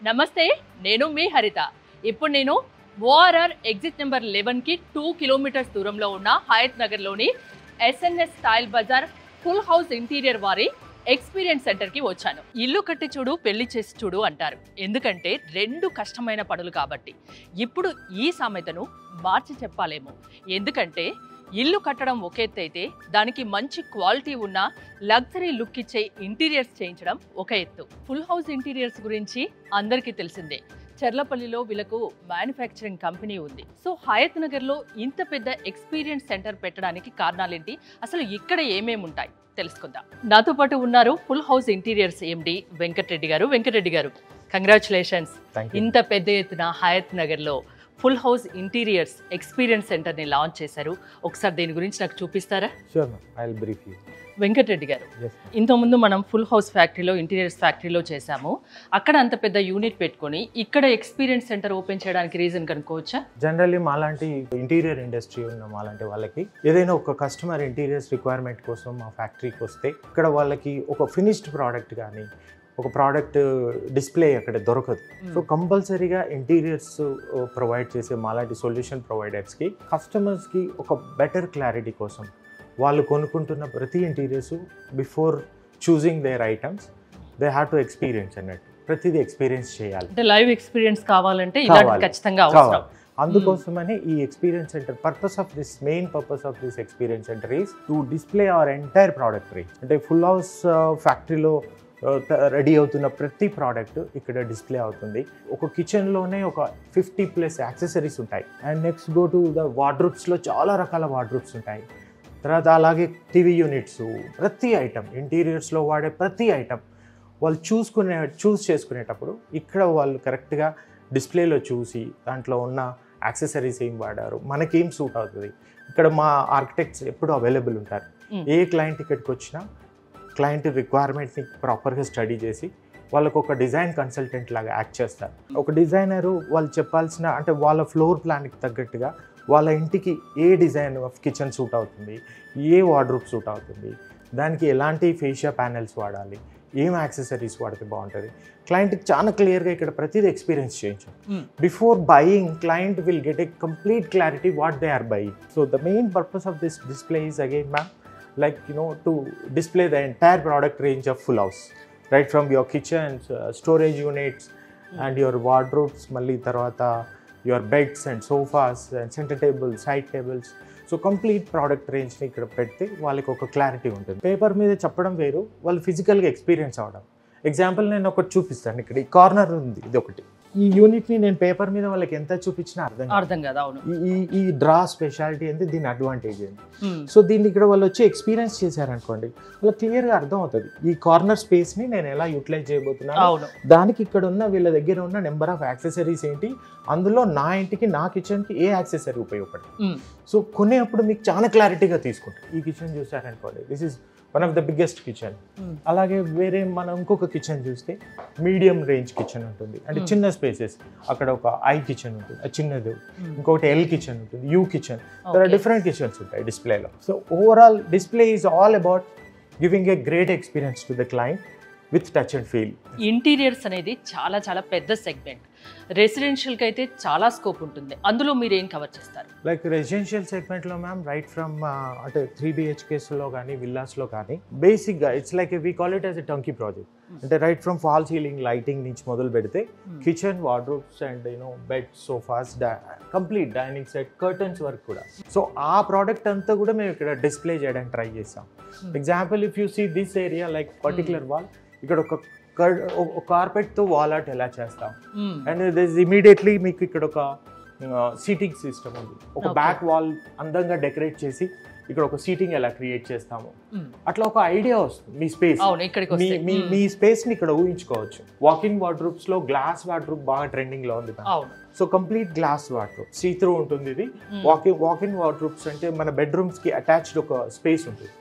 నమస్తే, నేను మీ హరిత. ఇప్పుడు నేను ఓఆర్ఆర్ ఎగ్జిట్ నెంబర్ 11కి 2 కిలోమీటర్స్ దూరంలో ఉన్న హయత్ నగర్లోని SNS style bazaar full house interior వారి ఎక్స్పీరియన్స్ సెంటర్కి వచ్చాను. ఇల్లు కట్టి చూడు, పెళ్లి చేసి చూడు అంటారు. ఎందుకంటే రెండు కష్టమైన పనులు కాబట్టి. ఇప్పుడు ఈ సామెతను మార్చి చెప్పాలేమో. ఎందుకంటే ఇల్లు కట్టడం ఒక ఎత్తు అయితే దానికి మంచి క్వాలిటీ ఉన్న లగ్జరీ లుక్ ఇచ్చే ఇంటీరియర్స్ చేయించడం ఒక ఎత్తు. ఫుల్ హౌస్ ఇంటీరియర్స్ గురించి అందరికీ తెలిసిందే. చర్లపల్లిలో వీళ్ళకు మ్యానుఫ్యాక్చరింగ్ కంపెనీ ఉంది. సో హయత్ నగర్లో ఇంత పెద్ద ఎక్స్పీరియన్స్ సెంటర్ పెట్టడానికి కారణాలేంటి, అసలు ఇక్కడ ఏమేమి ఉంటాయి తెలుసుకుందాం. నాతో పాటు ఉన్నారు ఫుల్ హౌస్ ఇంటీరియర్స్ ఎండి వెంకటరెడ్డి గారు. వెంకటరెడ్డి గారు, కంగ్రాచులేషన్స్. ఇంత పెద్ద ఎత్తున హయత్ నగర్లో ఫుల్ హౌస్ ఇంటీరియర్స్ ఎక్స్పీరియన్స్ సెంటర్ని లాంచ్ చేశారు. ఒకసారి దీని గురించి నాకు చూపిస్తారా? Sure, ma'am. I'll brief you. Venkatareddy గారు, ఇంతకుముందు మనం ఫుల్ హౌస్ ఫ్యాక్టరీలో ఇంటీరియర్స్ ఫ్యాక్టరీలో చేశాము. అక్కడ అంత పెద్ద యూనిట్ పెట్టుకొని ఇక్కడ ఎక్స్పీరియన్స్ సెంటర్ ఓపెన్ చేయడానికి రీజన్ కనుక్కోవచ్చా? జనరల్లీ మాలాంటి ఇంటీరియర్ ఇండస్ట్రీ ఉన్న మాలాంటి వాళ్ళకి ఏదైనా ఒక కస్టమర్ ఇంటీరియర్స్ రిక్వైర్మెంట్ కోసం మా ఫ్యాక్టరీకి వస్తే ఇక్కడ వాళ్ళకి ఒక ఫినిష్డ్ ప్రోడక్ట్ కానీ ఒక ప్రోడక్ట్ డిస్ప్లే అక్కడ దొరకదు. సో కంపల్సరీగా ఇంటీరియర్స్ ప్రొవైడ్ చేసే మాలాంటి సొల్యూషన్ ప్రొవైడర్స్కి కస్టమర్స్కి ఒక బెటర్ క్లారిటీ కోసం వాళ్ళు కొనుక్కుంటున్న ప్రతి interiors before choosing their items they have to experience అన్నట్టు. ప్రతిదీ ఎక్స్పీరియన్స్ చేయాలి. అంటే లైవ్ ఎక్స్పీరియన్స్ కావాలంటే ఇలాంటి ఖచ్చితంగా అవసరం. అందుకోసమని ఈ experience centre main purpose of this experience centre is to display our entire product range. అంటే ఫుల్ హౌస్ ఫ్యాక్టరీలో రెడీ అవుతున్న ప్రతి ప్రోడక్ట్ ఇక్కడ డిస్ప్లే అవుతుంది. ఒక కిచెన్లోనే ఒక 50+ యాక్సెసరీస్ ఉంటాయి. And next go to the వార్డ్రోబ్స్లో చాలా రకాల వార్డ్రోబ్స్ ఉంటాయి. తర్వాత అలాగే టీవీ యూనిట్స్, ప్రతి ఐటమ్ ఇంటీరియర్స్లో వాడే ప్రతి ఐటమ్ వాళ్ళు చూస్ చేసుకునేటప్పుడు ఇక్కడ వాళ్ళు కరెక్ట్గా డిస్ప్లేలో చూసి దాంట్లో ఉన్న యాక్సెసరీస్ ఏం వాడారు, మనకేం సూట్ అవుతుంది. ఇక్కడ మా ఆర్కిటెక్ట్స్ ఎప్పుడు అవైలబుల్ ఉంటారు. ఏ క్లయింట్ ఇక్కడికి వచ్చినా క్లయింట్ రిక్వైర్మెంట్ని ప్రాపర్గా స్టడీ చేసి వాళ్ళకు ఒక డిజైన్ కన్సల్టెంట్ లాగా యాక్ట్ చేస్తారు. ఒక డిజైనరు వాళ్ళు చెప్పాల్సిన అంటే వాళ్ళ ఫ్లోర్ ప్లాన్కి తగ్గట్టుగా వాళ్ళ ఇంటికి ఏ డిజైన్ ఆఫ్ కిచెన్ సూట్ అవుతుంది, ఏ వార్డ్రోబ్ సూట్ అవుతుంది, దానికి ఎలాంటి ఫేషియా ప్యానెల్స్ వాడాలి, ఏం యాక్సెసరీస్ వాడితే బాగుంటుంది, క్లయింట్కి చాలా క్లియర్గా ఇక్కడ ప్రతిదీ ఎక్స్పీరియన్స్ చేయించాం. Before buying client will get a complete clarity what they are buying. So the main purpose of this display is again ma'am to display the entire product range of full house, right from your kitchens, storage units and your wardrobes, malli tarvata your beds and sofas and center tables, side tables. So complete product రేంజ్ని ఇక్కడ పెడితే వాళ్ళకి ఒక clarity ఉంటుంది. Paper మీద చెప్పడం వేరు, వాళ్ళు ఫిజికల్గా ఎక్స్పీరియన్స్ అవ్వడం. ఎగ్జాంపుల్ నేను ఒకటి చూపిస్తాను. ఇక్కడ ఈ కార్నర్ ఉంది, ఇది ఒకటి. ఈ యూనిట్ని నేను పేపర్ మీద వాళ్ళకి ఎంత చూపించినా అర్థం కాదు. అవును, ఈ డ్రా స్పెషాలిటీ ఏంటి, దీని అడ్వాంటేజ్ ఏంటి. సో దీన్ని ఇక్కడ వాళ్ళు వచ్చి ఎక్స్పీరియన్స్ చేశారనుకోండి, వాళ్ళకి క్లియర్గా అర్థం అవుతుంది ఈ కార్నర్ స్పేస్ని నేను ఎలా యూటిలైజ్ చేయబోతున్నాను, దానికి ఇక్కడ ఉన్న వీళ్ళ దగ్గర ఉన్న నెంబర్ ఆఫ్ యాక్సెసరీస్ ఏంటి, అందులో నా ఇంటికి నా కిచెన్కి ఏ యాక్సెసరీ ఉపయోగపడుతుంది. సో కొనేప్పుడు మీకు చాలా క్లారిటీగా తీసుకుంటారు. ఈ కిచెన్ చూసారనుకోండి, this is one of the biggest kitchen. అలాగే వేరే మనం ఇంకొక కిచెన్ చూస్తే మీడియం రేంజ్ కిచెన్ ఉంటుంది, అంటే చిన్న స్పేసెస్. అక్కడ ఒక ఐ కిచెన్ ఉంటుంది, అది చిన్నది. ఇంకొకటి ఎల్ కిచెన్ ఉంటుంది, యూ కిచెన్. డిఫరెంట్ కిచెన్స్ ఉంటాయి డిస్ప్లేలో. So overall display is all about giving a great experience to the client with touch and feel. Interiors అనేది చాలా చాలా పెద్ద సెగ్మెంట్. రెసిడెన్షియల్కి అయితే చాలా స్కోప్ ఉంటుంది. అందులో మీరు ఏం కవర్ చేస్తారు? లైక్ రెసిడెన్షియల్ సెగ్మెంట్లో మ్యామ్ రైట్ ఫ్రమ్ అంటే 3 BHKస్లో కానీ విల్లాస్లో కానీ బేసిక్గా it's like we call it as a turnkey project. అంటే right from fall ceiling lighting నుంచి మొదలు పెడితే kitchen, wardrobes and bed, sofas, complete dining set, curtains వరకు కూడా. సో ఆ ప్రోడక్ట్ అంతా కూడా మేము ఇక్కడ డిస్ప్లే చేయడానికి ట్రై చేస్తాం. Example if you see this area like particular wall, ఇక్కడ ఒక కార్పెట్తో వాల్ ఆర్ట్ ఎలా చేస్తాం, అండ్ దిస్ ఇమీడియట్లీ మీకు ఇక్కడ ఒక సీటింగ్ సిస్టమ్ ఉంది. ఒక బ్యాక్ వాల్ అందంగా డెకరేట్ చేసి ఇక్కడ ఒక సీటింగ్ ఎలా క్రియేట్ చేస్తాము, అట్లా ఒక ఐడియా వస్తుంది. మీ స్పేస్, మీ స్పేస్ని ఇక్కడ ఊహించుకోవచ్చు. వాకిన్ వార్డ్రోబ్స్లో గ్లాస్ వార్డ్రోబ్ బాగా ట్రెండింగ్లో ఉంది. So complete glass wardrobe, see through ఉంటుంది ఇది. వాకిన్ వార్డ్రోబ్స్ అంటే మన బెడ్రూమ్స్కి అటాచ్డ్ ఒక స్పేస్ ఉంటుంది.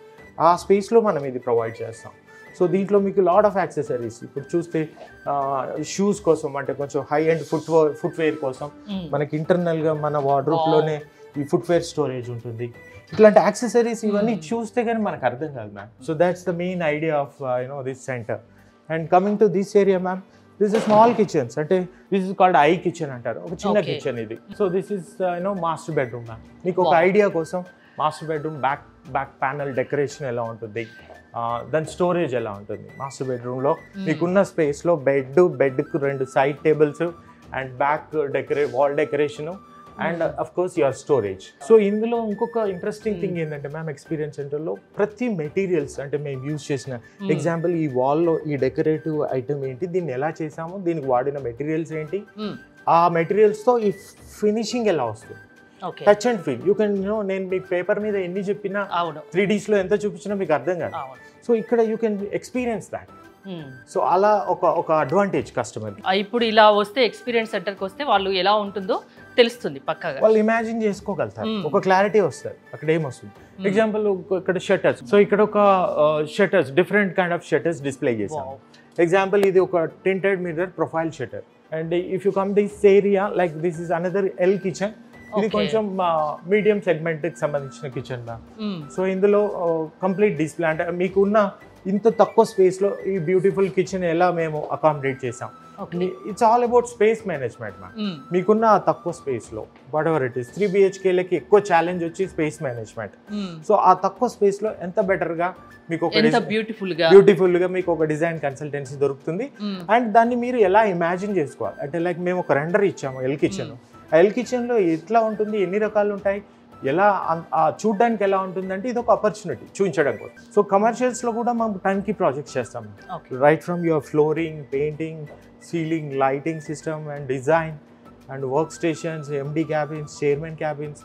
ఆ స్పేస్లో మనం ఇది ప్రొవైడ్ చేస్తాం. సో దీంట్లో మీకు లాట్ ఆఫ్ యాక్సెసరీస్ ఇప్పుడు చూస్తే షూస్ కోసం, అంటే కొంచెం హై అండ్ ఫుట్వేర్ కోసం మనకి ఇంటర్నల్గా మన వార్డ్రోబ్లోనే ఈ ఫుట్వేర్ స్టోరేజ్ ఉంటుంది. ఇట్లాంటి యాక్సెసరీస్ ఇవన్నీ చూస్తే కానీ మనకు అర్థం కాదు ma'am. So that's the main idea of this centre. And coming to this area ma'am, this is small kitchens, అంటే this is called I kitchen అంటారు, ఒక చిన్న Okay. కిచెన్ ఇది. So this is master bedroom ma'am. మీకు ఒక idea కోసం master bedroom back panel decoration ఎలా ఉంటుంది, దాని స్టోరేజ్ ఎలా ఉంటుంది. మాస్టర్ బెడ్రూమ్లో మీకున్న స్పేస్లో బెడ్కు 2 side tables and back wall decoration and of course your storage. So ఇందులో ఇంకొక ఇంట్రెస్టింగ్ థింగ్ ఏంటంటే మ్యామ్, ఎక్స్పీరియన్స్ సెంటర్లో ప్రతి మెటీరియల్స్, అంటే మేము యూజ్ చేసిన ఎగ్జాంపుల్ ఈ వాల్లో ఈ డెకరేటివ్ ఐటమ్ ఏంటి, దీన్ని ఎలా చేసాము, దీనికి వాడిన మెటీరియల్స్ ఏంటి, ఆ మెటీరియల్స్తో ఈ ఫినిషింగ్ ఎలా వస్తుంది, touch and feel. You can నేను మీకు పేపర్ మీద ఎన్ని చెప్పినా 3Ds ఎంత చూపించినా మీకు అర్థం కాదు. సో ఇక్కడ you can experience that. So అలా ఒక అడ్వాంటేజ్ కస్టమర్. ఇప్పుడు ఇలా వస్తే ఎక్స్పీరియన్స్ సెంటర్కి వస్తే వాళ్ళు ఎలా ఉంటుందో తెలుస్తుంది పక్కగా, వాళ్ళు ఇమాజిన్ చేసుకోగలుగుతారు, ఒక క్లారిటీ వస్తుంది అక్కడ ఏమొస్తుంది. ఎగ్జాంపుల్ ఇక్కడ షట్టర్స్, సో ఇక్కడ ఒక shutters, different kind of shutters display చేసాం. ఎగ్జాంపుల్ ఇది ఒక tinted mirror profile shutter, and if you come this area like this is another L kitchen. ఇది కొంచెం మీడియం సెగ్మెంట్కి సంబంధించిన కిచెన్ మ్యామ్. సో ఇందులో కంప్లీట్ డిస్ప్లే, అంటే మీకున్న ఇంత తక్కువ స్పేస్లో ఈ బ్యూటిఫుల్ కిచెన్ ఎలా మేము అకామిడేట్ చేసాం. It's all about space management ma'am. మీకున్న ఆ తక్కువ స్పేస్లో వాట్ ఎవర్ ఇట్ ఈస్, 3 BHKలకి ఎక్కువ ఛాలెంజ్ వచ్చి స్పేస్ మేనేజ్మెంట్. సో ఆ తక్కువ స్పేస్లో ఎంత బెటర్గా మీకు ఒక బ్యూటిఫుల్గా మీకు ఒక డిజైన్ కన్సల్టెన్సీ దొరుకుతుంది. అండ్ దాన్ని మీరు ఎలా ఇమాజిన్ చేసుకోవాలి అంటే, లైక్ మేము ఒక రెండర్ ఇచ్చాము ఎల్ కిచెన్. ఆ ఎల్ కిచెన్లో ఎట్లా ఉంటుంది, ఎన్ని రకాలు ఉంటాయి, ఎలా చూడడానికి ఎలా ఉంటుందంటే ఇది ఒక ఆపర్చునిటీ చూపించడం కోసం. సో కమర్షియల్స్లో కూడా మనం టైంకి ప్రాజెక్ట్స్ చేస్తాం, right from your flooring, painting, ceiling, lighting system and design and work stations, MD cabins, chairman cabins,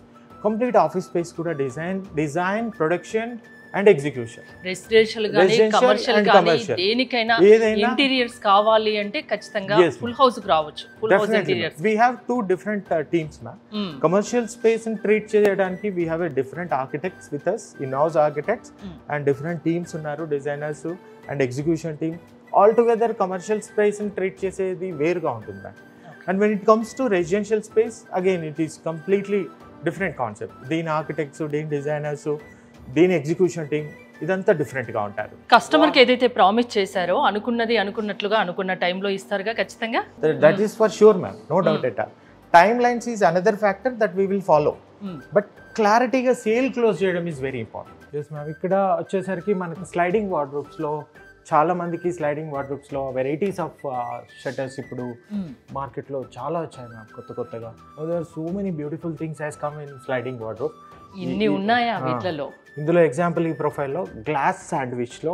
complete office space కూడా design, production and execution. Residential గానీ కమర్షియల్ గానీ దేనికైనా ఇంటీరియర్స్ కావాలి అంటే ఖచ్చితంగా ఫుల్ హౌస్ కి రావచ్చు. Full house interiors we have 2 different teams ma'am. Commercial space ని ట్రీట్ చేయడానికి we have a different architects with us, in-house architects, and different teams ఉన్నారు, designers and execution team. All together commercial space ని treat చేసేది వేరుగా ఉంటుంది ma'am. And when it comes to residential space, again it is completely different concept. దీని architects, దీని designers, దీని execution team, ఇదంతా డిఫరెంట్గా ఉంటారు. కస్టమర్కి ఏదైతే ప్రామిస్ చేశారో అనుకున్నది అనుకున్నట్లుగా అనుకున్న టైంలో ఇస్తారుగా ఖచ్చితంగా. That is for sure ma'am, no doubt at all. Time lines is another factor that we will follow, but క్లారిటీగా సేల్ క్లోజ్ చేయడం is very important. Yes ma'am. ఇక్కడ వచ్చేసరికి మనకు స్లైడింగ్ వార్డ్రోబ్స్లో చాలా మందికి స్లైడింగ్ వార్డ్రోబ్స్లో వెరైటీస్ ఆఫ్ షట్టర్స్ ఇప్పుడు మార్కెట్లో చాలా వచ్చాయి మ్యామ్ కొత్తగా. So many beautiful things has come in sliding wardrobe. ఇన్ని ఉన్నాయా వీటిలో? ఇందులో ఎగ్జాంపుల్ ఈ ప్రొఫైల్లో గ్లాస్ శాండ్విచ్లో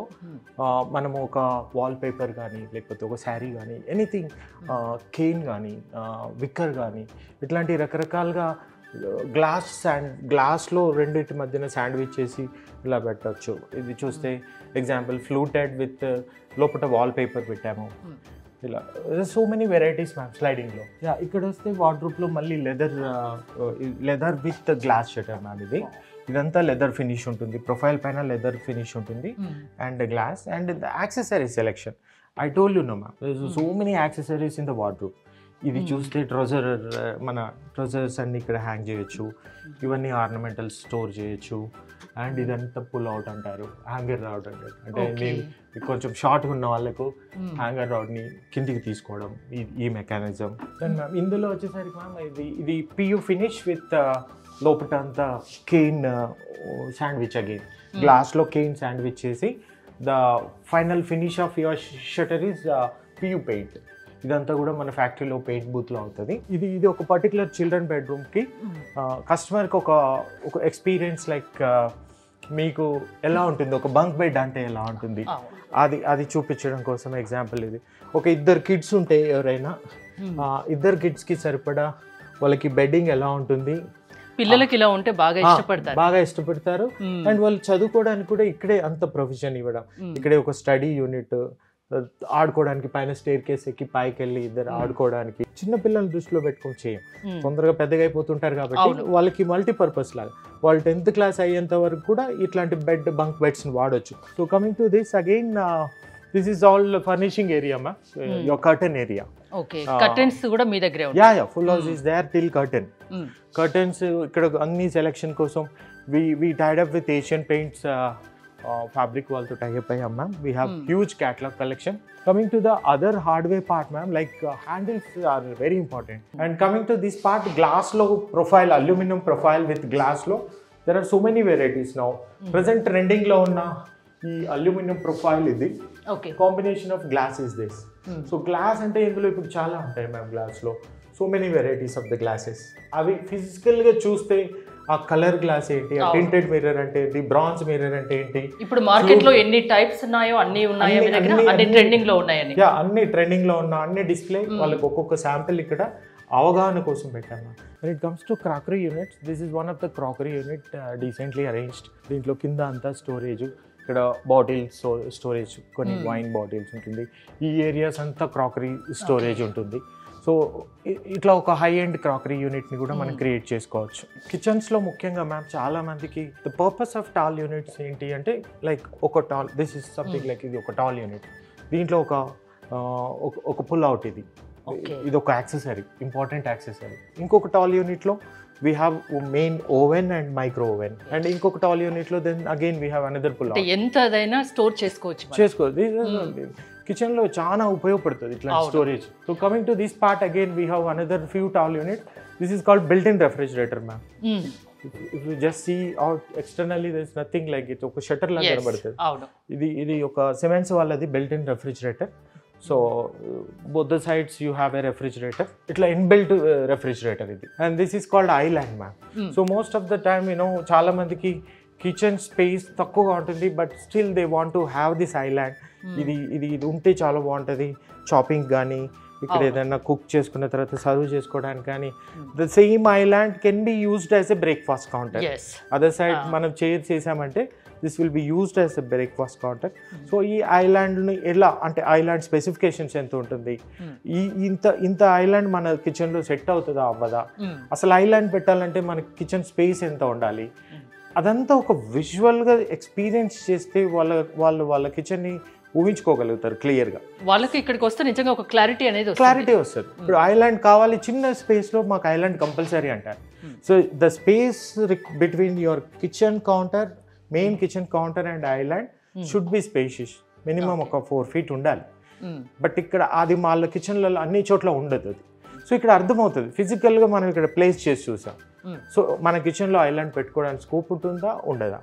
మనము ఒక వాల్ పేపర్ కానీ లేకపోతే ఒక శారీ కానీ ఎనీథింగ్, కేన్ కానీ విక్కర్ కానీ ఇట్లాంటి రకరకాలుగా గ్లాస్లో రెండింటి మధ్యన శాండ్విచ్ చేసి ఇలా పెట్టచ్చు. ఇది చూస్తే ఎగ్జాంపుల్ ఫ్లూటెడ్ విత్ లోపల వాల్ పేపర్ పెట్టాము. ఇలా సో మెనీ వెరైటీస్ మ్యామ్ స్లైడింగ్లో. ఇక్కడ వస్తే వార్డ్రోబ్లో మళ్ళీ leather with glass shutter ma'am. ఇదంతా లెదర్ ఫినిష్ ఉంటుంది, ప్రొఫైల్ పైన లెదర్ ఫినిష్ ఉంటుంది and glass. And the accessory selection I told you know ma'am, so many accessories in the wardrobe. ఇది చూస్తే మన ట్రౌజర్స్ అన్ని ఇక్కడ హ్యాంగ్ చేయొచ్చు, ఇవన్నీ ఆర్నమెంటల్స్ స్టోర్ చేయొచ్చు. అండ్ ఇదంతా పుల్ అవుట్ అంటారు, హ్యాంగర్ రాడ్ అంటారు. అంటే నేను కొంచెం షార్ట్గా ఉన్న వాళ్ళకు హ్యాంగర్ రాడ్ని కిందికి తీసుకోవడం ఈ మెకానిజం. అండ్ మ్యామ్ ఇందులో వచ్చేసరికి మ్యామ్ ఇది పియూ ఫినిష్ విత్ లోపల అంతా కేన్ శాండ్విచ్, అగైన్ గ్లాస్లో కేన్ శాండ్విచ్ చేసి the final finish off your shutter is PU paint. ఇదంతా కూడా మన ఫ్యాక్టరీలో పెయింట్ బూత్లో అవుతుంది. ఇది ఒక పర్టికులర్ చిల్డ్రన్ బెడ్రూమ్కి కస్టమర్కి ఒక ఎక్స్పీరియన్స్ లైక్ మీకు ఎలా ఉంటుంది, ఒక బంక్ బెడ్ అంటే ఎలా ఉంటుంది అది చూపించడం కోసం ఎగ్జాంపుల్ ఇది. ఒక 2 కిడ్స్ ఉంటే ఎవరైనా 2 కిడ్స్కి సరిపడా వాళ్ళకి బెడ్డింగ్ ఎలా ఉంటుంది, పిల్లలకి ఇలా ఉంటే బాగా ఇష్టపడతారు. అండ్ వాళ్ళు చదువుకోవడానికి కూడా ఇక్కడే అంత ప్రొవిజన్ ఇవ్వడం. ఇక్కడే ఒక స్టడీ యూనిట్, ఆడుకోవడానికి పైన స్టేర్ కేస్ ఎక్కి పైకి వెళ్ళి ఇద్దరు ఆడుకోవడానికి. చిన్న పిల్లల్ని దృష్టిలో పెట్టుకొని చేయం, తొందరగా పెద్దగా అయిపోతుంటారు కాబట్టి వాళ్ళకి మల్టీపర్పస్ లాగా వాళ్ళు 10th క్లాస్ అయ్యేంత వరకు కూడా ఇట్లాంటి బంక్ బెడ్స్ని వాడచ్చు. So coming to this again, this is all furnishing area ma'am, your curtain area. Curtains కూడా మీ దగ్గరే ఉంటాయి. Full House is there till curtains. ఇక్కడ అన్ని సెలెక్షన్ కోసం we tied up with Asian Paints fabric వాళ్ళతో టైప్ అయ్యాం ma'am. We have huge catalogue collection. Coming to the other hardware part ma'am, like handles are very important. And coming to this part, గ్లాస్లో profile, aluminium profile with గ్లాస్లో there are so many varieties now. Present ట్రెండింగ్లో ఉన్న ఈ aluminium profile ఇది, combination of glass is this. So glass అంటే ఇందులో ఇప్పుడు చాలా ఉంటాయి మ్యామ్ గ్లాస్లో, so many varieties of the glasses. అవి ఫిజికల్గా చూస్తే ఆ కలర్ గ్లాస్ ఏంటి, ఆ టింటెడ్ మిర్రర్ అంటే ఏంటి, బ్రాంజ్ మిర్రర్ అంటే ఏంటి, ఇప్పుడు మార్కెట్లో ఎన్ని టైప్స్ ఉన్నాయో అన్ని ఉన్నాయో అన్ని ట్రెండింగ్ లో ఉన్నాయని. అన్ని ట్రెండింగ్ లో ఉన్న అన్ని డిస్ప్లే వాళ్ళకి ఒక్కొక్క శాంపిల్ ఇక్కడ అవగాహన కోసం పెట్టాను. when it comes to crockery units, this is one of the crockery unit decently arranged. దీంట్లో కింద అంతా స్టోరేజ్, ఇక్కడ బాటిల్స్ స్టోరేజ్, కొన్ని వైన్ బాటిల్స్ ఉంటుంది, ఈ ఏరియాస్ అంతా క్రాకరీ స్టోరేజ్ ఉంటుంది. సో ఇట్లా ఒక హై ఎండ్ క్రాకరీ యూనిట్ని కూడా మనం క్రియేట్ చేసుకోవచ్చు. కిచెన్స్లో ముఖ్యంగా మ్యామ్ చాలా మందికి the purpose of tall units ఏంటి అంటే, లైక్ ఒక tall, this is something like ఇది ఒక టాల్ యూనిట్, దీంట్లో ఒక పుల్ అవుట్, ఇది ఒక యాక్సెసరీ, ఇంపార్టెంట్ యాక్సెసరీ. ఇంకొక టాల్ యూనిట్లో we have main oven and micro oven, and ఇంకొక టాల్ యూనిట్లో then again we have another pull out. ఎంతదైనా స్టోర్ చేసుకోవచ్చు. కిచెన్లో చాలా ఉపయోగపడుతుంది ఇట్లా storage. So coming to this part again we have another few tall unit. This is called built in refrigerator ma'am. If you just see out externally, there is nothing like it. ఒక shutter లాగా కనబడుతుంది. ఇది ఒక cements వాళ్ళది built in refrigerator. So both the sides you have a refrigerator. ఇట్లా inbuilt refrigerator ఇది. And this is called island ma'am. So most of the time చాలా మందికి కిచెన్ స్పేస్ తక్కువగా ఉంటుంది, but still they want to have this island. ఇది ఉంటే చాలా బాగుంటుంది చాపింగ్ కానీ, ఇక్కడ ఏదైనా కుక్ చేసుకున్న తర్వాత సర్వ్ చేసుకోవడానికి కానీ. The same island can be used as a breakfast counter. Other side మనం చైర్స్ చేసామంటే this will be used as a breakfast counter. So ఈ ఐలాండ్ని ఎలా అంటే, ఐలాండ్ స్పెసిఫికేషన్స్ ఎంత ఉంటుంది, ఇంత ఐలాండ్ మన కిచెన్లో సెట్ అవుతుందా అవ్వదా, అసలు ఐలాండ్ పెట్టాలంటే మన కిచెన్ స్పేస్ ఎంత ఉండాలి, అదంతా ఒక విజువల్గా ఎక్స్పీరియన్స్ చేస్తే వాళ్ళ కిచెన్ని ఊహించుకోగలుగుతారు క్లియర్గా. వాళ్ళకి ఇక్కడికి వస్తే నిజంగా ఒక క్లారిటీ వస్తుంది. ఇప్పుడు ఐలాండ్ కావాలి, చిన్న స్పేస్లో మాకు ఐలాండ్ కంపల్సరీ అంటారు. So the space between your kitchen counter, main kitchen counter and island should be spacious. Minimum ఒక 4 feet ఉండాలి. బట్ ఇక్కడ అది వాళ్ళ కిచెన్లలో అన్ని చోట్ల ఉండదు అది. సో ఇక్కడ అర్థమవుతుంది ఫిజికల్గా, మనం ఇక్కడ ప్లేస్ చేసి చూసాం. సో మన కిచెన్లో ఐలాండ్ పెట్టుకోవడానికి స్కోప్ ఉంటుందా ఉండదా,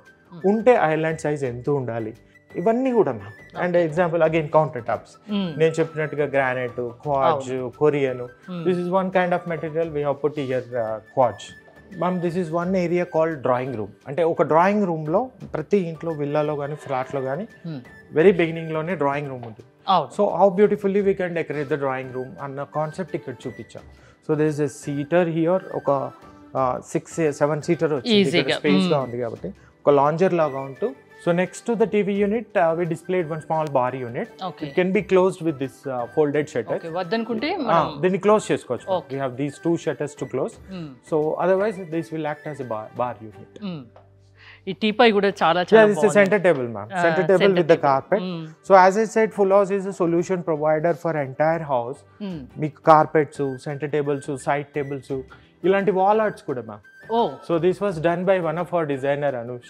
ఉంటే ఐలాండ్ సైజ్ ఎంత ఉండాలి, ఇవన్నీ కూడా ma'am. And example again counter tops, నేను చెప్పినట్టుగా granite, quartz, Korean, this is one kind of material we have put here quartz. Ma'am this is one area called drawing room. అంటే ఒక డ్రాయింగ్ రూమ్లో ప్రతి ఇంట్లో, విల్లాలో కానీ ఫ్లాట్లో కానీ వెరీ బిగినింగ్లోనే డ్రాయింగ్ రూమ్ ఉంటుంది. So how beautifully we can decorate the drawing room అన్న కాన్సెప్ట్ ఇక్కడ చూపించాం. So this is a seater here, ఒక 6-7 సీటర్ స్పేస్గా ఉంది కాబట్టి ఒక లాంజర్ లాగా ఉంటూ. So next to the TV unit, we displayed one small bar unit. It can be closed with this folded shutter. వద్దనుకుంటే దీన్ని క్లోజ్ చేసుకోవచ్చు. We have these 2 shutters to close. So otherwise this will act as a bar unit. ఈ టీపై కూడా చాలా this is a center table ma'am. Center table with the carpet. So as I said, Full House is a solution provider for entire house. మీకు carpets, center tables, side tables, ఇలాంటి wall arts కూడా ma'am. So this was done by one of our designer Anusha.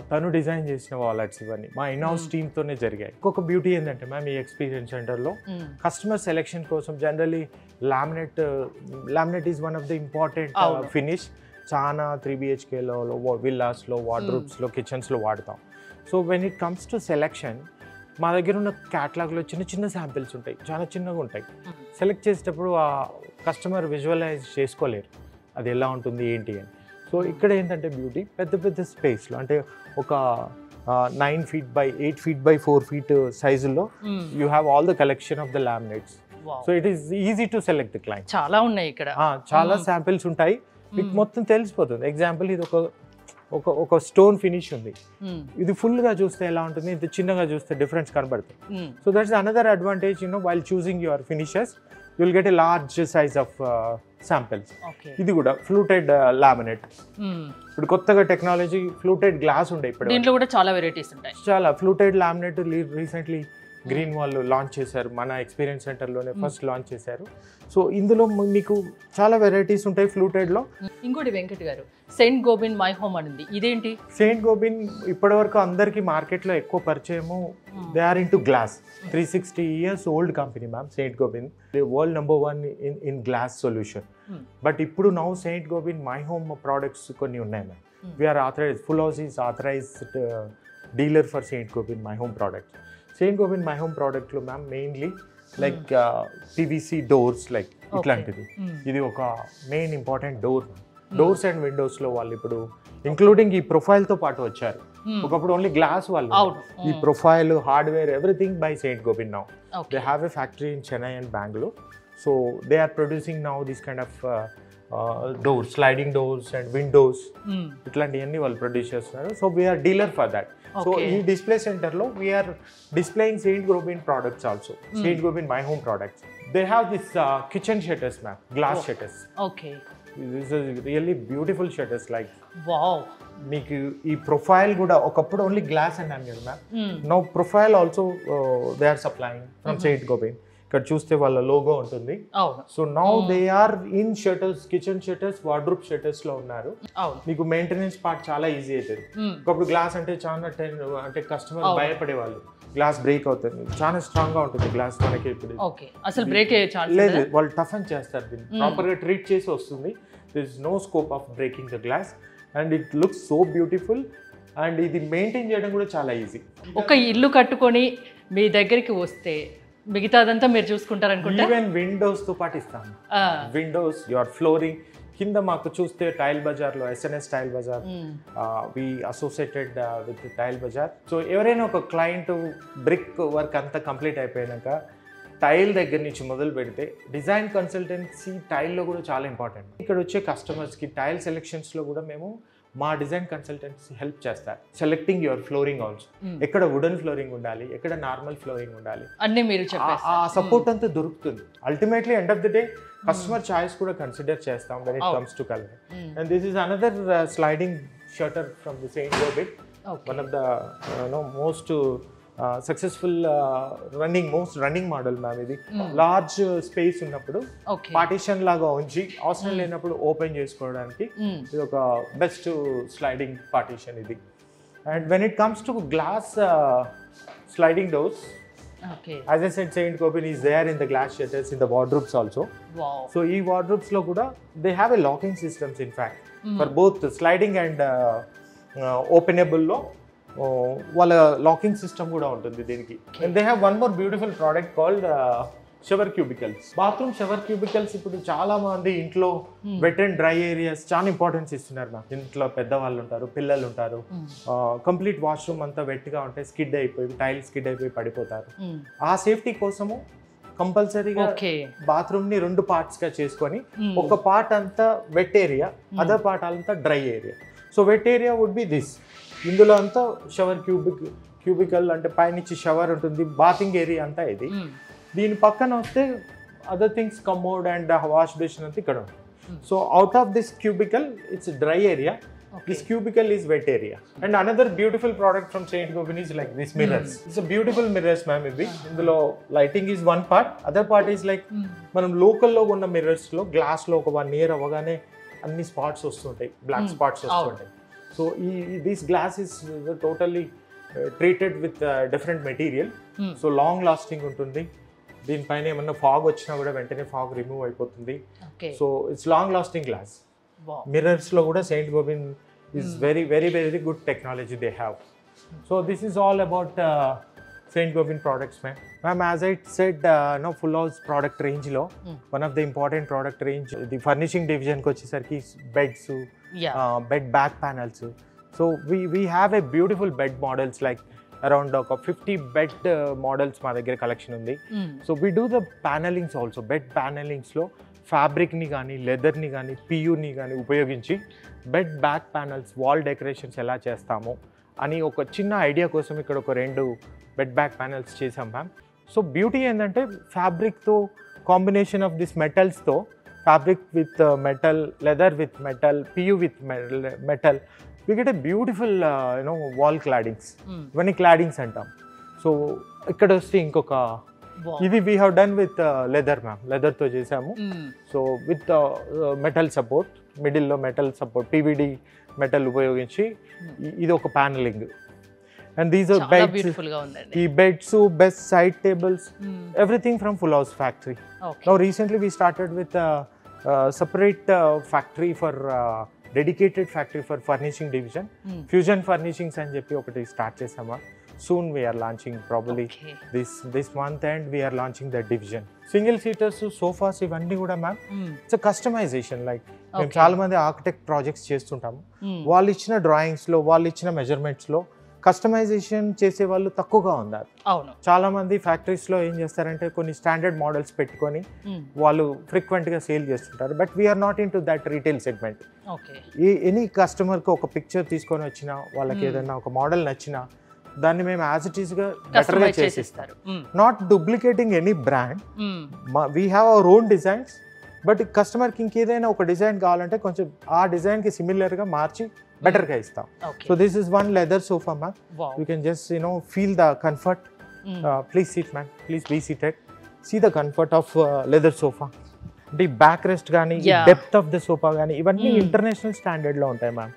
తను design చేసిన wall arts ఇవన్నీ మా in house team తోనే జరిగాయి. ఇంకొక బ్యూటీ ఏంటంటే మ్యామ్, ఈ ఎక్స్పీరియన్స్ సెంటర్లో కస్టమర్ సెలెక్షన్ కోసం generally laminate is one of the important finish. చాలా 3 BHKలో, విల్లాస్లో, వార్డ్రోబ్స్లో, కిచెన్స్లో వాడతాం. So when it comes to selection, మా దగ్గర ఉన్న క్యాటలాగ్లో చిన్న శాంపిల్స్ ఉంటాయి, చాలా చిన్నగా ఉంటాయి. సెలెక్ట్ చేసేటప్పుడు ఆ కస్టమర్ విజువలైజ్ చేసుకోలేరు అది ఎలా ఉంటుంది ఏంటి అని. సో ఇక్కడ ఏంటంటే బ్యూటీ, పెద్ద స్పేస్లో, అంటే ఒక 9 feet by 8 feet by 4 feet సైజుల్లో you have all the collection of the laminates. So it is easy to select the client. చాలా ఉన్నాయి ఇక్కడ, చాలా శాంపిల్స్ ఉంటాయి, మీకు మొత్తం తెలిసిపోతుంది. ఎగ్జాంపుల్ ఇది ఒక స్టోన్ ఫినిష్ ఉంది, ఇది ఫుల్గా చూస్తే ఎలా ఉంటుంది, ఇంత చిన్నగా చూస్తే డిఫరెన్స్ కనబడుతుంది. So that's another advantage while choosing your finishes, you will get a large size of samples. ఇది కూడా ఫ్లూటెడ్ లామినేట్. ఇప్పుడు కొత్తగా టెక్నాలజీ ఫ్లూటెడ్ గ్లాస్ ఉండే, ఇప్పుడు దీంట్లో కూడా చాలా వెరైటీస్ ఉంటాయి. చాలా fluted laminate recently green wall launch చేశారు, మన ఎక్స్పీరియన్స్ సెంటర్లోనే ఫస్ట్ లాంచ్ చేశారు. సో ఇందులో మీకు చాలా వెరైటీస్ ఉంటాయి ఫ్లూటెడ్లో. ఇంకోటి వెంకట్ గారు, సెయింట్ గోబిన్ మై హోమ్ అని ఉంది, ఇదేంటి? సెయింట్ గోబిన్ ఇప్పటివరకు అందరికీ మార్కెట్లో ఎక్కువ పరిచయము, they are into glass. 360 years old company ma'am Saint Gobain, world number 1 in glass solution. But ఇప్పుడు now Saint Gobain my home products కొన్ని ఉన్నాయి ma'am. We are authorised, Full House is authorised dealer for Saint Gobain my home products. Saint Gobain my home ప్రోడక్ట్లో ma'am mainly like PVC doors, like ఇట్లాంటిది. ఇది ఒక main important doors and విండోస్లో వాళ్ళు ఇప్పుడు including ఈ ప్రొఫైల్తో పాటు వచ్చారు. ఒకప్పుడు ఓన్లీ గ్లాస్ వాళ్ళు, ఈ profile, hardware, everything by Saint Gobain now. They have a factory in Chennai and Bengaluru. So they are producing now this kind of doors, sliding doors and windows, ఇట్లాంటివన్నీ వాళ్ళు ప్రొడ్యూస్ చేస్తున్నారు. So we're dealer for that. So ఈ display సెంటర్లో we're displaying Saint Gobain products also, Saint Gobain my home products. They have this kitchen shutters ma'am, glass shutters. Okay. This is really beautiful shutters, like wow. మీకు ఈ profile కూడా ఒకప్పుడు only glass అన్నాను కదా ma'am, now profile also they are supplying from Saint Gobain. ఇక్కడ చూస్తే వాళ్ళ logo ఉంటుంది. So now they are in shutters, kitchen shutters, wardrobe shutters లో ఉన్నారు. మీకు మెయింటెనెన్స్ పార్ట్ చాలా ఈజీ అవుతుంది. ఒకప్పుడు గ్లాస్ అంటే చాలా అంటే కస్టమర్ భయపడేవాళ్ళు, గ్లాస్ బ్రేక్ అవుతుంది, చాలా స్ట్రాంగ్ గా ఉంటుంది గ్లాస్. మనకి ఇప్పుడు అసలు బ్రేక్ అయ్యే ఛాన్స్ లేదు, వాళ్ళు టఫ్ అని చేస్తారు, దీన్ని ప్రాపర్ గా ట్రీట్ చేసి వస్తుంది. There is no scope of breaking the glass and it looks so beautiful. And ఇది మెయింటైన్ చేయడం కూడా చాలా ఈజీ. ఒక ఇల్లు కట్టుకొని మీ దగ్గరికి వస్తే మిగతాదంతా మీరు చూసుకుంటారు అనుకుంటా. ఈవెన్ విండోస్ తో పాటు ఇస్తాము. విండోస్, యువర్ ఫ్లోరింగ్ కింద మాకు చూస్తే టైల్ బజార్ లో, SNS tile bazaar, we associated with tile bazaar. So ఎవరైనా ఒక క్లయింట్ బ్రిక్ వర్క్ అంతా కంప్లీట్ అయిపోయాక టైల్ దగ్గర నుంచి మొదలు పెడితే డిజైన్ కన్సల్టెన్సీ టైల్లో కూడా చాలా ఇంపార్టెంట్. ఇక్కడ వచ్చే కస్టమర్స్కి టైల్ సెలెక్షన్స్లో కూడా మేము మా డిజైన్ కన్సల్టెన్సీ హెల్ప్ చేస్తారు. సెలెక్టింగ్ యువర్ ఫ్లోరింగ్ ఆల్సో, ఎక్కడ వుడెన్ ఫ్లోరింగ్ ఉండాలి, ఎక్కడ నార్మల్ ఫ్లోరింగ్ ఉండాలి, అన్నీ మీరు ఆ సపోర్ట్ అంతా దొరుకుతుంది. Ultimately end of the day customer choice కూడా కన్సిడర్ చేస్తాం when it comes to color. And this is another sliding shutter from the Saint Gobain, one of the most successful running model ma'am. ఇది large space ఉన్నప్పుడు partition లాగా ఉంచి అవసరం లేనప్పుడు open చేసుకోవడానికి ఇది ఒక బెస్ట్ స్లైడింగ్ పార్టీషన్ ఇది. And when it comes to glass sliding doors, as I said, Saint Gobain is there in the glass shutters in the wardrobes also. Wow. So ee wardrobes lo kuda they have a locking systems in fact for both sliding and openable lo వాళ్ళ locking system కూడా ఉంటుంది దీనికి. And they have one more beautiful product called shower cubicles. Bathroom shower cubicles ఇప్పుడు చాలా మంది ఇంట్లో wet and dry areas చాలా importance ఇస్తున్నారు నాకు. ఇంట్లో పెద్దవాళ్ళు ఉంటారు, పిల్లలు ఉంటారు, కంప్లీట్ వాష్రూమ్ అంతా వెట్గా ఉంటే స్కిడ్ అయిపోయి, టైల్ స్కిడ్ అయిపోయి పడిపోతారు. ఆ సేఫ్టీ కోసము కంపల్సరీగా బాత్రూమ్ ని 2 parts గా చేసుకొని ఒక పార్ట్ అంతా వెట్ ఏరియా, అదర్ పార్ట్ అంతా dry area. So wet area would be this, ఇందులో అంతా షవర్ క్యూబికల్ అంటే పైనుంచి షవర్ ఉంటుంది, బాతింగ్ ఏరియా అంతా ఇది. దీని పక్కన వస్తే other things commode and wash basin అంతా ఇక్కడ ఉంటుంది. So out of this cubicle it's dry area, this cubicle is wet area. And another beautiful product from Saint Gobain is like this mirrors. It's beautiful mirrors ma'am. ఇవి ఇందులో lighting is one part, other part is like మనం లోకల్లో ఉన్న మిర్రర్స్లో గ్లాస్లో ఒక 1 year అవ్వగానే అన్ని spots వస్తుంటాయి, బ్లాక్ స్పాట్స్ వస్తుంటాయి. So this glass is totally treated with different material, so long lasting ఉంటుంది. దీనిపైన ఏమన్నా ఫాగ్ వచ్చినా కూడా వెంటనే ఫాగ్ రిమూవ్ అయిపోతుంది. So it's long lasting glass. Mirrors లో కూడా Saint Gobain is very very very good technology they have. So this is all about Saint Gobain products ma'am. As I said, full house product range lo one of the important product range the furnishing division ko vachesariki beds, bed back panels. So we have a beautiful bed models, like around 50 bed models ma daggara collection undi. So we do the panelings also, bed panelings lo fabric ni gaani, leather ni gaani, PU ni gaani upayoginchi bed back panels, wall decorations ela chestamo ani oka chinna idea kosam ikkada oka 2 bed back panels chesam ma'am. So beauty ఏంటంటే ఫ్యాబ్రిక్తో combination of this మెటల్స్తో, fabric with metal, leather with metal, PU with metal, we get a beautiful wall claddings. ఇవన్నీ claddings అంటాం. So ఇక్కడ వస్తే ఇంకొక ఇది we have done with leather ma'am, లెదర్తో చేసాము. సో విత్ మెటల్ సపోర్ట్, మిడిల్లో మెటల్ సపోర్ట్, పీవీడి మెటల్ ఉపయోగించి ఇది ఒక panelling. And these are beds, ఈ beds, best side tables, everything from Full House factory. Now recently we started with separate factory for dedicated factory for furnishing division, Fusion Furnishings అని చెప్పి ఒకటి start చేసామా. Soon we are launching probably this month and we are launching that division. Single seaters, sofas ఇవన్నీ కూడా ma'am it's customization. Like మేము చాలా మంది architect projects చేస్తుంటాము. వాళ్ళు ఇచ్చిన డ్రాయింగ్స్లో, వాళ్ళు ఇచ్చిన మెజర్మెంట్స్లో కస్టమైజేషన్ చేసే వాళ్ళు తక్కువగా ఉన్నారు. చాలా మంది ఫ్యాక్టరీస్లో ఏం చేస్తారంటే కొన్ని స్టాండర్డ్ మోడల్స్ పెట్టుకొని వాళ్ళు ఫ్రీక్వెంట్గా సేల్ చేస్తుంటారు. But we're not into that retail segment. Any కస్టమర్కి ఒక పిక్చర్ తీసుకొని వచ్చినా, వాళ్ళకి ఏదైనా ఒక మోడల్ నచ్చినా దాన్ని మేము యాజ్ ఇట్ ఈస్గా బెటర్గా చేసిస్తారు. Not duplicating any brand, we have our own designs. But కస్టమర్కి ఇంకేదైనా ఒక డిజైన్ కావాలంటే కొంచెం ఆ డిజైన్కి సిమిలర్గా మార్చి బెటర్గా ఇస్తాం. So this is one leather sofa ma'am. You can just feel the comfort. Please sit ma'am, please be seated. See the comfort of leather sofa. అంటే ఈ బ్యాక్ రెస్ట్ కానీ, ఈ డెప్త్ ఆఫ్ ద సోఫా కానీ ఇవన్నీ international స్టాండర్డ్లో ఉంటాయి ma'am.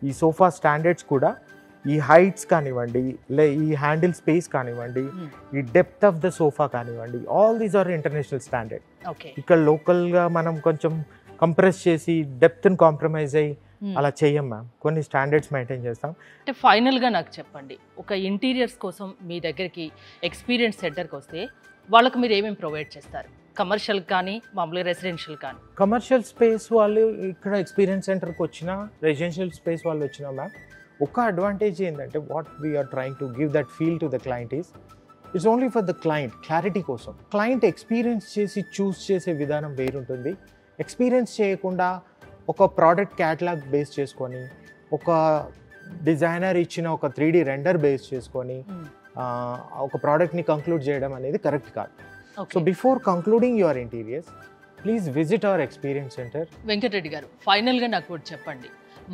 ఈ sofa standards కూడా, ఈ హైట్స్ కానివ్వండి, ఈ హ్యాండిల్ స్పేస్ కానివ్వండి, ఈ డెప్త్ ఆఫ్ ద సోఫా కానివ్వండి, all these are international standard. ఇక్కడ లోకల్గా మనం కొంచెం కంప్రెస్ చేసి డెప్త్ని కాంప్రమైజ్ అయ్యి అలా చెయ్యం మ్యామ్. కొన్ని స్టాండర్డ్స్ మెయింటైన్ చేస్తాం. అంటే ఫైనల్గా నాకు చెప్పండి, ఒక ఇంటీరియర్స్ కోసం మీ దగ్గరికి ఎక్స్పీరియన్స్ సెంటర్కి వస్తే వాళ్ళకు మీరు ఏమేమి ప్రొవైడ్ చేస్తారు? కమర్షియల్ కానీ, మామూలుగా రెసిడెన్షియల్ కానీ? కమర్షియల్ స్పేస్ వాళ్ళు ఇక్కడ ఎక్స్పీరియన్స్ సెంటర్కి వచ్చినా, రెసిడెన్షియల్ స్పేస్ వాళ్ళు వచ్చినా మ్యామ్, ఒక అడ్వాంటేజ్ ఏంటంటే what we're trying to give that feel to the client is it's only for the client clarity కోసం. క్లయింట్ ఎక్స్పీరియన్స్ చేసి చూస్ చేసే విధానం వేరుంటుంది. ఎక్స్పీరియన్స్ చేయకుండా ఒక ప్రోడక్ట్ క్యాటలాగ్ బేస్ చేసుకొని, ఒక డిజైనర్ ఇచ్చిన ఒక 3D రెండర్ బేస్ చేసుకొని ఒక ప్రోడక్ట్ని కంక్లూడ్ చేయడం అనేది కరెక్ట్ కాదు. So before concluding your interiors, please visit our experience centre. Venkatareddy గారు, ఫైనల్గా నాకు కూడా చెప్పండి,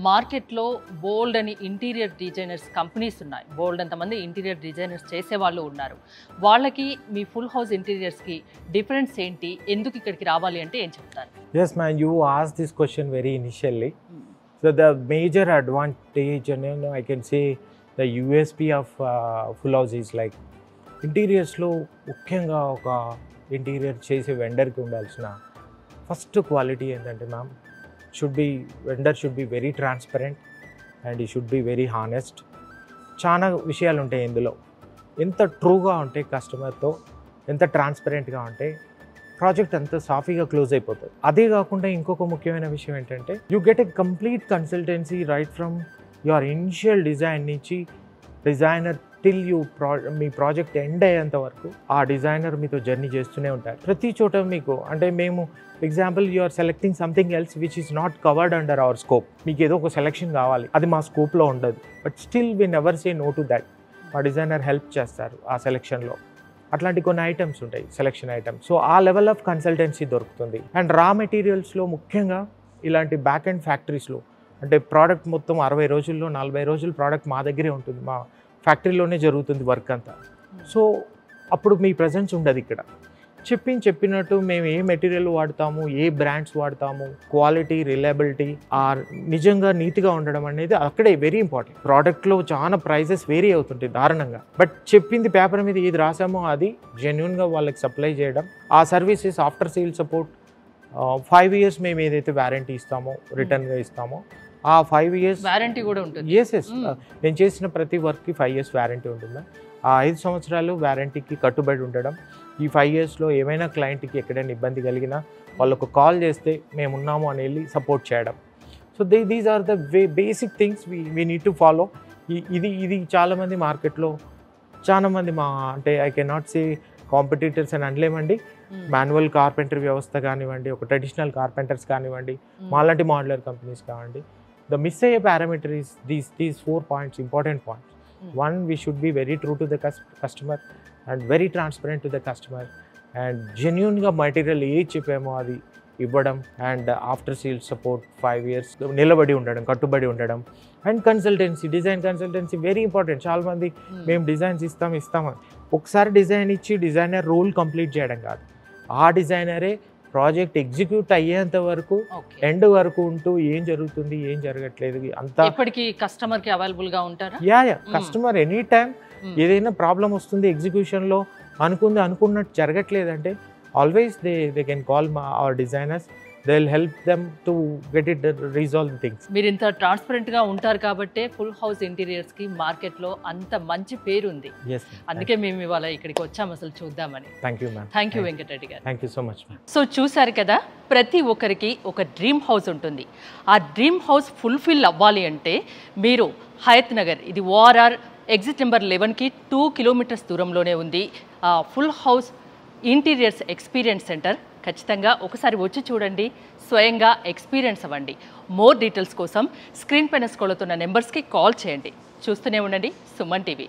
మార్కెట్లో బోల్డ్ అని ఇంటీరియర్ డిజైనర్స్ కంపెనీస్ ఉన్నాయి, బోల్డ్ అంతమంది ఇంటీరియర్ డిజైనర్స్ చేసేవాళ్ళు ఉన్నారు. వాళ్ళకి మీ ఫుల్ హౌస్ ఇంటీరియర్స్కి డిఫరెన్స్ ఏంటి? ఎందుకు ఇక్కడికి రావాలి అంటే ఏం చెప్తారు? Yes man, you asked this question very initially. So the major advantage, and I can say the USP of full house is like ఇంటీరియర్స్లో ముఖ్యంగా ఒక ఇంటీరియర్ చేసే వెండర్కి ఉండాల్సిన ఫస్ట్ క్వాలిటీ ఏంటంటే ma'am, vendor should be very transparent and ఈ should be very honest. చాలా విషయాలు ఉంటాయి ఇందులో. ఎంత ట్రూగా ఉంటే కస్టమర్తో, ఎంత ట్రాన్స్పరెంట్గా ఉంటే ప్రాజెక్ట్ అంత సాఫీగా క్లోజ్ అయిపోతుంది. అదే కాకుండా ఇంకొక ముఖ్యమైన విషయం ఏంటంటే you get a complete consultancy right from your initial design నుంచి డిజైనర్ టిల్ మీ ప్రాజెక్ట్ ఎండ్ అయ్యేంత వరకు ఆ డిజైనర్ మీతో జర్నీ చేస్తూనే ఉంటారు. ప్రతి చోట మీకు అంటే మేము example you are selecting something else which is not covered under our scope. మీకు ఏదో ఒక సెలెక్షన్ కావాలి, అది మా స్కోప్లో ఉండదు. But still we never say no to that. మా డిజైనర్ హెల్ప్ చేస్తారు ఆ సెలెక్షన్లో. అట్లాంటి కొన్ని ఐటమ్స్ ఉంటాయి, సెలెక్షన్ ఐటమ్స్. సో ఆ లెవెల్ ఆఫ్ కన్సల్టెన్సీ దొరుకుతుంది. అండ్ రా మెటీరియల్స్లో ముఖ్యంగా ఇలాంటి బ్యాక్ అండ్ ఫ్యాక్టరీస్లో అంటే ప్రోడక్ట్ మొత్తం 60 రోజుల్లో 40 రోజులు ప్రోడక్ట్ మా దగ్గరే ఉంటుంది, మా ఫ్యాక్టరీలోనే జరుగుతుంది వర్క్ అంతా. సో అప్పుడు మీ ప్రజెన్స్ ఉండదు ఇక్కడ. చెప్పినట్టు మేము ఏ మెటీరియల్ వాడతాము, ఏ బ్రాండ్స్ వాడతాము, క్వాలిటీ, రిలయబిలిటీ నిజంగా నీట్గా ఉండడం అనేది అక్కడే వెరీ ఇంపార్టెంట్. ప్రోడక్ట్లో చాలా ప్రైజెస్ వేరీ అవుతుంటాయి దారుణంగా. బట్ చెప్పింది పేపర్ మీద ఏది రాసామో అది జెన్యున్గా వాళ్ళకి సప్లై చేయడం. ఆ services after sale support 5 years మేము ఏదైతే వారంటీ ఇస్తామో, రిటర్న్గా ఇస్తామో ఆ 5 years వారంటీ కూడా ఉంటుంది. ఎస్ నేను చేసిన ప్రతి వర్క్కి 5 years వారంటీ ఉంటుంది. ఆ 5 సంవత్సరాలు వారంటీకి కట్టుబడి ఉండడం. ఈ 5 yearsలో ఏమైనా క్లయింట్కి ఎక్కడైనా ఇబ్బంది కలిగినా వాళ్ళకు కాల్ చేస్తే మేము ఉన్నాము అని వెళ్ళి సపోర్ట్ చేయడం. So these are the basic things we need to follow. ఇది చాలామంది మార్కెట్లో చాలామంది అంటే I can not say competitors అని అనలేమండి. మాన్యువల్ కార్పెంటర్ వ్యవస్థ కానివ్వండి, ఒక ట్రెడిషనల్ కార్పెంటర్స్ కానివ్వండి, మాలాంటి మోడ్యులర్ కంపెనీస్ కానివ్వండి, ద మిస్ అయ్యే parameter is these 4 points, important points. One, we should be very true to the customer and very transparent to the customer and genuinely material ఏది చెప్పామో అది ఇవ్వడం. And after sale support 5 years నిలబడి ఉండడం, కట్టుబడి ఉండడం. And consultancy, design consultancy very important. చాలామంది మేము డిజైన్స్ ఇస్తాము ఒకసారి డిజైన్ ఇచ్చి డిజైనర్ రోల్ కంప్లీట్ చేయడం కాదు, ఆ డిజైనరే ప్రాజెక్ట్ ఎగ్జిక్యూట్ అయ్యేంత వరకు ఎండ్ వరకు ఉంటూ ఏం జరుగుతుంది ఏం జరగట్లేదు అంతా ఇప్పటికీ కస్టమర్కి అవైలబుల్గా ఉంటారా? యా కస్టమర్ ఎనీ టైం ఏదైనా ప్రాబ్లం వస్తుంది ఎగ్జిక్యూషన్లో అనుకున్నట్టు జరగట్లేదంటే always they can call our designers, they will help them to get it resolve things. మీరు ఇంత ట్రాన్స్పరెంట్గా ఉంటారు కాబట్టి ఫుల్ హౌస్ ఇంటీరియర్స్కి మార్కెట్లో అంత మంచి పేరు ఉంది. అందుకే మేము ఇవాళ ఇక్కడికి వచ్చాము అసలు చూద్దామని. Thank you ma'am. Thank you Venkatareddy గారు. Thank you so much ma'am. So చూసారు కదా, ప్రతి ఒక్కరికి ఒక డ్రీమ్ హౌస్ ఉంటుంది. ఆ డ్రీమ్ హౌస్ ఫుల్ఫిల్ అవ్వాలి అంటే మీరు హయత్ నగర్, ఇది ఓఆర్ఆర్ ఎగ్జిట్ నెంబర్ 11కి 2 కిలోమీటర్స్ దూరంలోనే ఉంది full house interiors experience centre. ఖచ్చితంగా ఒకసారి వచ్చి చూడండి, స్వయంగా ఎక్స్పీరియన్స్ అవ్వండి. మోర్ డీటెయిల్స్ కోసం స్క్రీన్ పైన స్క్రోల్ అవుతున్న నెంబర్స్కి కాల్ చేయండి. చూస్తూనే ఉండండి సుమన్ టీవీ.